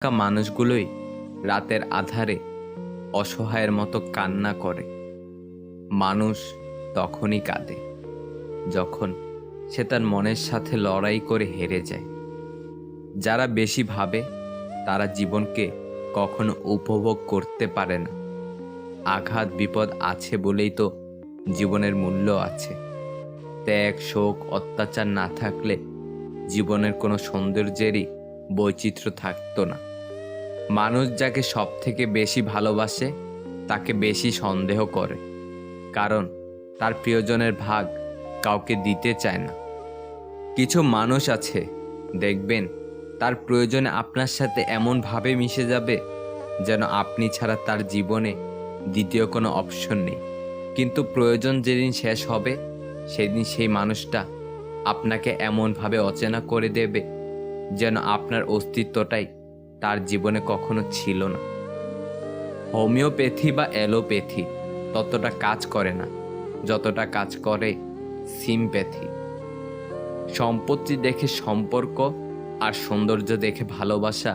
থাকা মানুষগুলোই রাতের আঁধারে অসহায়ের মতো কান্না করে। মানুষ তখনই কাঁদে যখন সে তার মনের সাথে লড়াই করে হেরে যায়। যারা বেশি ভাবে তারা জীবনকে কখনো উপভোগ করতে পারে না। আঘাত বিপদ আছে বলেই তো জীবনের মূল্য আছে। ত্যাগ শোক অত্যাচার না থাকলে জীবনের কোনো সৌন্দর্যেরই বৈচিত্র্য থাকতো না। মানুষ যাকে সব থেকে বেশি ভালোবাসে তাকে বেশি সন্দেহ করে, কারণ তার প্রিয়জনের ভাগ কাউকে দিতে চায় না। কিছু মানুষ আছে, দেখবেন তার প্রয়োজনে আপনার সাথে এমনভাবে মিশে যাবে যেন আপনি ছাড়া তার জীবনে দ্বিতীয় কোনো অপশন নেই। কিন্তু প্রয়োজন যেদিন শেষ হবে সেদিন সেই মানুষটা আপনাকে এমনভাবে অচেনা করে দেবে যেন আপনার অস্তিত্বটাই তার জীবনে কখনো ছিল না। হোমিওপ্যাথি বা অ্যালোপ্যাথি ততটা কাজ করে না যতটা কাজ করে সিম্প্যাথি। সম্পত্তি দেখে সম্পর্ক আর সৌন্দর্য দেখে ভালোবাসা